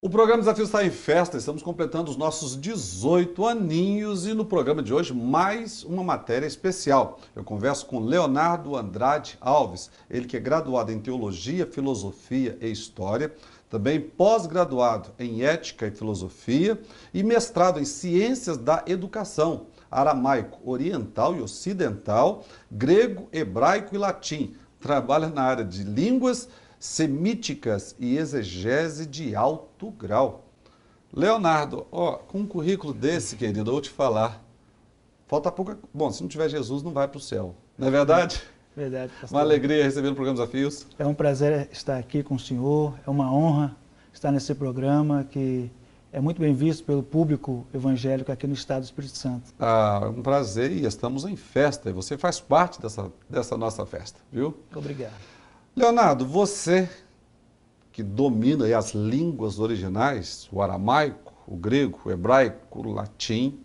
O programa Desafio está em festa, estamos completando os nossos 18 aninhos e no programa de hoje mais uma matéria especial. Eu converso com Leonardo Andrade Alves, ele que é graduado em Teologia, Filosofia e História, também pós-graduado em Ética e Filosofia e mestrado em Ciências da Educação, aramaico, oriental e ocidental, grego, hebraico e latim. Trabalha na área de línguas semíticas e exegese de alto grau. Leonardo, com um currículo desse, querido, eu vou te falar, falta pouco. Bom, se não tiver Jesus, não vai para o céu. Não é verdade? Verdade, pastor. Uma alegria receber no programa Desafios. É um prazer estar aqui com o senhor, é uma honra estar nesse programa que é muito bem visto pelo público evangélico aqui no estado do Espírito Santo. É um prazer e estamos em festa e você faz parte dessa nossa festa, viu? Obrigado. Leonardo, você que domina aí as línguas originais, o aramaico, o grego, o hebraico, o latim,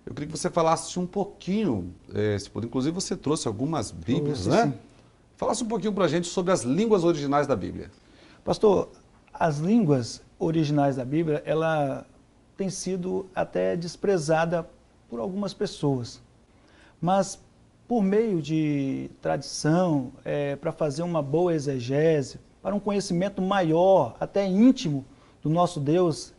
eu queria que você falasse um pouquinho, inclusive você trouxe algumas Bíblias, né? Sim. Falasse um pouquinho para a gente sobre as línguas originais da Bíblia. Pastor, as línguas originais da Bíblia, ela tem sido até desprezada por algumas pessoas, mas por meio de tradição, para fazer uma boa exegese, para um conhecimento maior, até íntimo do nosso Deus,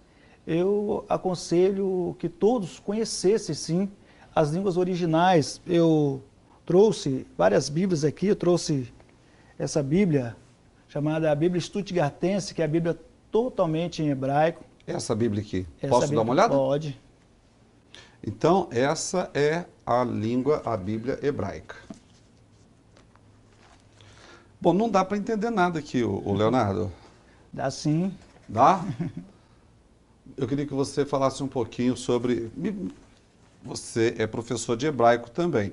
eu aconselho que todos conhecessem, sim, as línguas originais. Eu trouxe várias Bíblias aqui, eu trouxe essa Bíblia, chamada a Bíblia Stuttgartense, que é a Bíblia totalmente em hebraico. Essa Bíblia aqui, Essa posso Bíblia, dar uma olhada? Pode. Então, essa é a língua, a Bíblia hebraica. Bom, não dá para entender nada aqui, o Leonardo. Dá sim. Dá? Eu queria que você falasse um pouquinho sobre... Você é professor de hebraico também.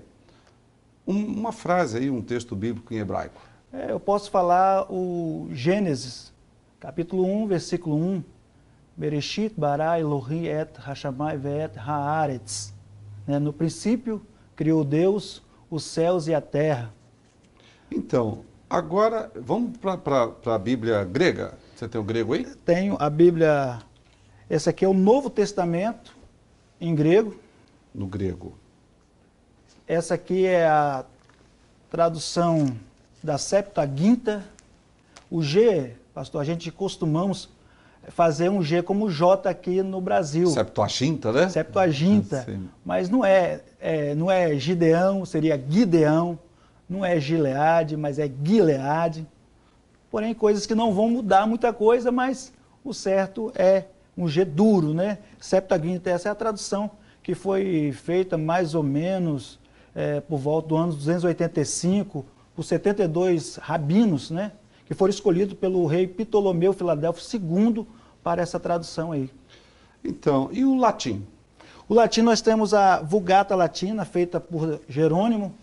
Uma frase aí, um texto bíblico em hebraico. Eu posso falar o Gênesis, capítulo 1, versículo 1. Bereshit bara Elohim et hashamai ve'et haaretz. No princípio, criou Deus os céus e a terra. Então, agora, vamos para a Bíblia grega. Você tem o grego aí? Tenho a Bíblia, esse aqui é o Novo Testamento, em grego. No grego. Essa aqui é a tradução da Septuaginta. O G, pastor, a gente costumamos fazer um G como J aqui no Brasil. Septuaginta, né? Septuaginta. Mas não é Gideão, seria Gideão. Não é Gileade, mas é Gileade. Porém, coisas que não vão mudar muita coisa, mas o certo é um G duro, né? Septuaginta, essa é a tradução que foi feita mais ou menos por volta do ano 285, por 72 rabinos, né? Que foram escolhidos pelo rei Ptolomeu Filadelfo II para essa tradução aí. Então, e o latim? O latim nós temos a Vulgata Latina, feita por Jerônimo,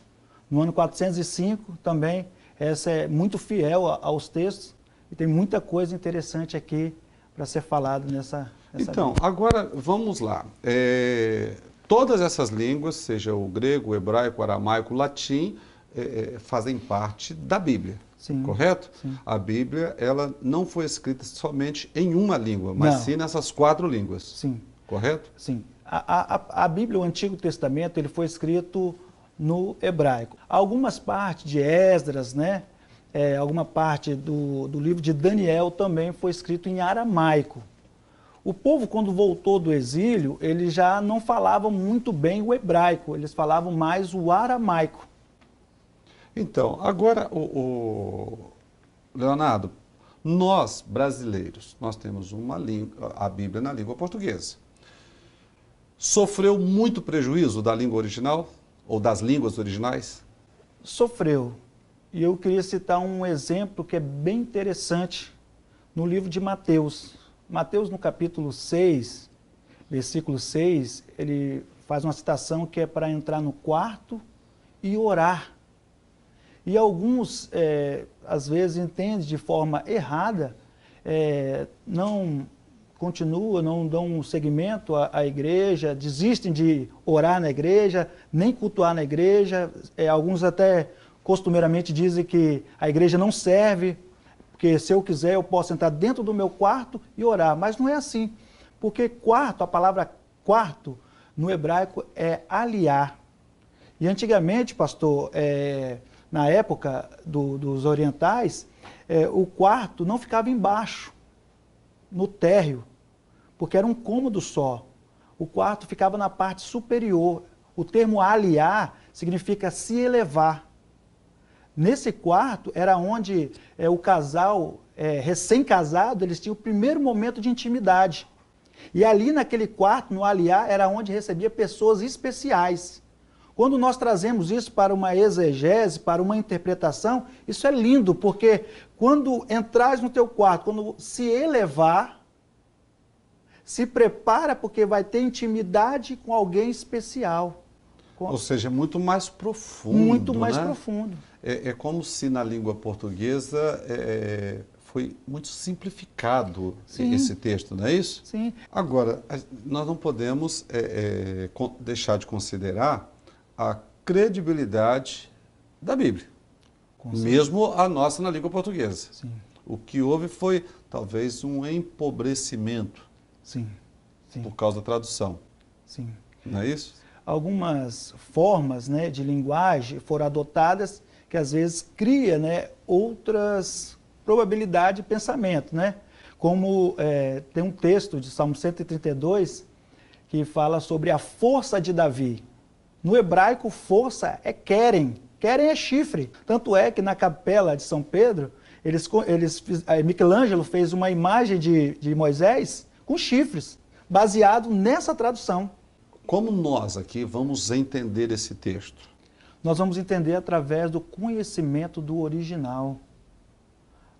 no ano 405 também. Essa é muito fiel aos textos e tem muita coisa interessante aqui para ser falado nessa Então, Bíblia. agora vamos lá. Todas essas línguas, seja o grego, o hebraico, o aramaico, o latim, fazem parte da Bíblia. Sim, correto? sim. A Bíblia, ela não foi escrita somente em uma língua, mas Não. sim nessas 4 línguas. Sim. Correto? Sim. A Bíblia, o Antigo Testamento, ele foi escrito no hebraico. Algumas partes de Esdras, né? Alguma parte do livro de Daniel também foi escrito em aramaico. O povo, quando voltou do exílio, eles já não falavam muito bem o hebraico, eles falavam mais o aramaico. Então, agora, Leonardo, nós, brasileiros, nós temos uma língua, a Bíblia na língua portuguesa. Sofreu muito prejuízo da língua original, ou das línguas originais? Sofreu. E eu queria citar um exemplo que é bem interessante no livro de Mateus. Mateus, no capítulo 6, versículo 6, ele faz uma citação que é para entrar no quarto e orar. E alguns, às vezes, entendem de forma errada, não continuam, não dão seguimento à igreja, desistem de orar na igreja, nem cultuar na igreja. Alguns até costumeiramente dizem que a igreja não serve Porque se eu quiser, eu posso entrar dentro do meu quarto e orar. Mas não é assim. Porque quarto, a palavra quarto, no hebraico, é aliar. E antigamente, pastor, na época dos orientais, o quarto não ficava embaixo, no térreo, porque era um cômodo só. O quarto ficava na parte superior. O termo aliar significa se elevar. Nesse quarto era onde o casal recém-casado, eles tinham o primeiro momento de intimidade. E ali naquele quarto, no aliar, era onde recebia pessoas especiais. Quando nós trazemos isso para uma exegese, para uma interpretação, isso é lindo, porque quando entras no teu quarto, quando se elevar, se prepara porque vai ter intimidade com alguém especial. Ou seja, é muito mais profundo. Muito mais né? profundo. É como se na língua portuguesa foi muito simplificado esse texto, não é isso? Sim. Agora, nós não podemos deixar de considerar a credibilidade da Bíblia, mesmo a nossa na língua portuguesa. Sim. O que houve foi talvez um empobrecimento Sim. Sim. por causa da tradução. Sim. Não é isso? Algumas formas, né, de linguagem foram adotadas que às vezes cria, né, outras probabilidades de pensamento, né? Como tem um texto de Salmo 132 que fala sobre a força de Davi. No hebraico, força é querem. Querem é chifre. Tanto é que na capela de São Pedro, Michelangelo fez uma imagem de Moisés com chifres, baseado nessa tradução. Como nós aqui vamos entender esse texto? Nós vamos entender através do conhecimento do original,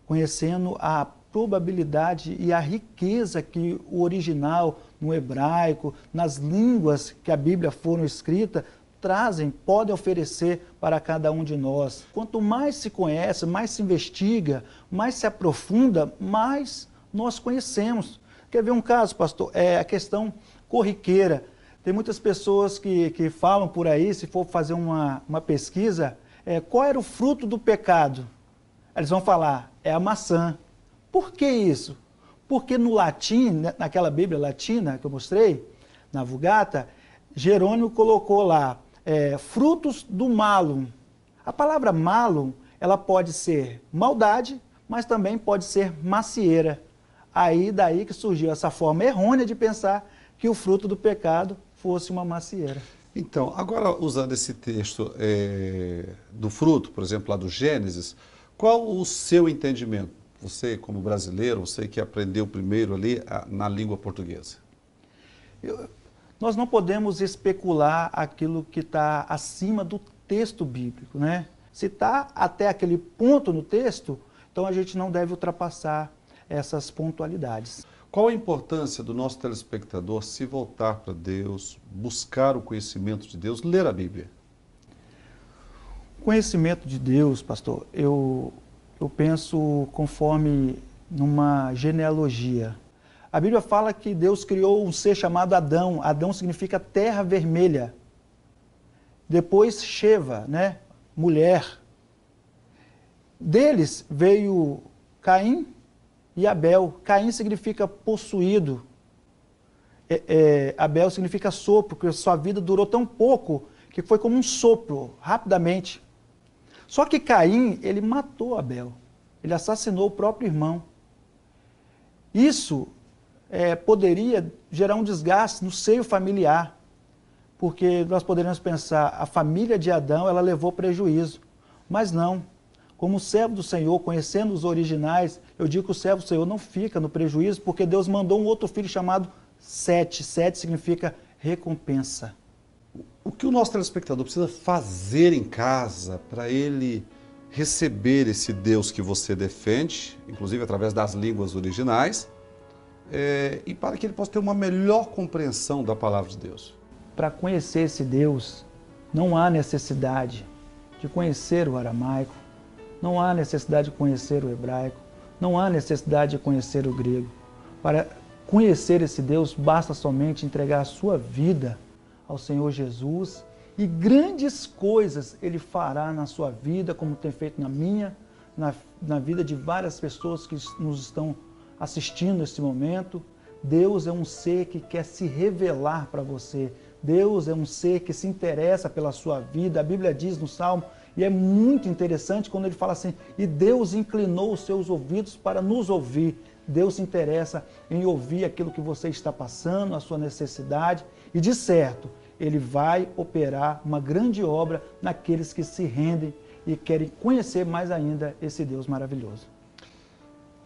conhecendo a probabilidade e a riqueza que o original, no hebraico, nas línguas que a Bíblia foram escritas, trazem, podem oferecer para cada um de nós. Quanto mais se conhece, mais se investiga, mais se aprofunda, mais nós conhecemos. Quer ver um caso, pastor? É a questão corriqueira. Tem muitas pessoas que falam por aí, se for fazer uma pesquisa, qual era o fruto do pecado? Eles vão falar, é a maçã. Por que isso? Porque no latim, naquela Bíblia latina que eu mostrei, na Vulgata, Jerônimo colocou lá, frutos do malum. A palavra malum, ela pode ser maldade, mas também pode ser macieira. Daí que surgiu essa forma errônea de pensar que o fruto do pecado fosse uma macieira. Então, agora usando esse texto do fruto, por exemplo, lá do Gênesis, qual o seu entendimento? Você, como brasileiro, você que aprendeu primeiro ali na língua portuguesa. Nós não podemos especular aquilo que está acima do texto bíblico, né? Se está até aquele ponto no texto, então a gente não deve ultrapassar essas pontualidades. Qual a importância do nosso telespectador se voltar para Deus, buscar o conhecimento de Deus, ler a Bíblia? O conhecimento de Deus, pastor, eu penso conforme numa genealogia. A Bíblia fala que Deus criou um ser chamado Adão. Adão significa terra vermelha. Depois Sheva, né? Mulher. Deles veio Caim e Abel. Caim significa possuído. Abel significa sopro, porque sua vida durou tão pouco que foi como um sopro, rapidamente. Só que Caim, ele matou Abel. Ele assassinou o próprio irmão. Isso poderia gerar um desgaste no seio familiar, porque nós poderíamos pensar, a família de Adão, ela levou prejuízo. Mas não. Como servo do Senhor, conhecendo os originais, eu digo que o servo do Senhor não fica no prejuízo, porque Deus mandou um outro filho chamado Sete. Sete significa recompensa. O que o nosso telespectador precisa fazer em casa para ele receber esse Deus que você defende, inclusive através das línguas originais, e para que ele possa ter uma melhor compreensão da palavra de Deus? Para conhecer esse Deus, não há necessidade de conhecer o aramaico, não há necessidade de conhecer o hebraico, não há necessidade de conhecer o grego. Para conhecer esse Deus, basta somente entregar a sua vida ao Senhor Jesus e grandes coisas Ele fará na sua vida, como tem feito na minha, na vida de várias pessoas que nos estão assistindo neste momento. Deus é um ser que quer se revelar para você. Deus é um ser que se interessa pela sua vida. A Bíblia diz no Salmo, e é muito interessante quando ele fala assim, e Deus inclinou os seus ouvidos para nos ouvir. Deus se interessa em ouvir aquilo que você está passando, a sua necessidade, e de certo, Ele vai operar uma grande obra naqueles que se rendem e querem conhecer mais ainda esse Deus maravilhoso.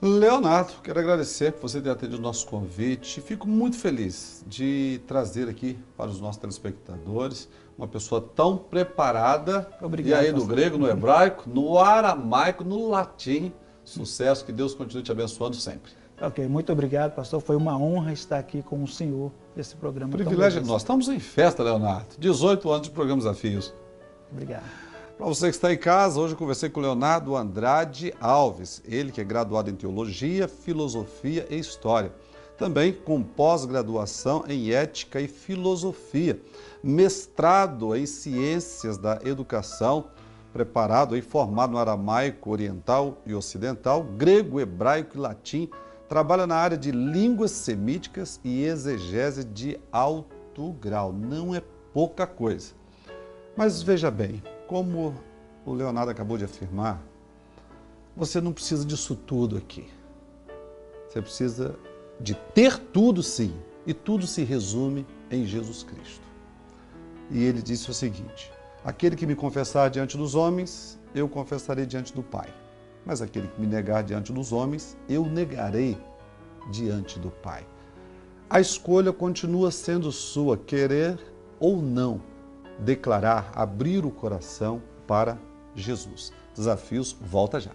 Leonardo, quero agradecer por você ter atendido o nosso convite. Fico muito feliz de trazer aqui para os nossos telespectadores uma pessoa tão preparada. Obrigado, e aí, no pastor. grego, no hebraico, no aramaico, no latim. Sucesso, que Deus continue te abençoando sempre. Ok, muito obrigado, pastor. Foi uma honra estar aqui com o senhor nesse programa. Privilégio nosso. Estamos em festa, Leonardo. 18 anos de programa Desafios. Obrigado. Para você que está em casa, hoje eu conversei com o Leonardo Andrade Alves, ele que é graduado em Teologia, Filosofia e História. Também com pós-graduação em Ética e Filosofia, mestrado em Ciências da Educação, preparado e formado no aramaico oriental e ocidental, grego, hebraico e latim, trabalha na área de línguas semíticas e exegese de alto grau. Não é pouca coisa. Mas veja bem, como o Leonardo acabou de afirmar, você não precisa disso tudo aqui. Você precisa de ter tudo, sim, e tudo se resume em Jesus Cristo. E ele disse o seguinte, aquele que me confessar diante dos homens, eu confessarei diante do Pai. Mas aquele que me negar diante dos homens, eu negarei diante do Pai. A escolha continua sendo sua, querer ou não declarar, abrir o coração para Jesus. Desafios, volta já.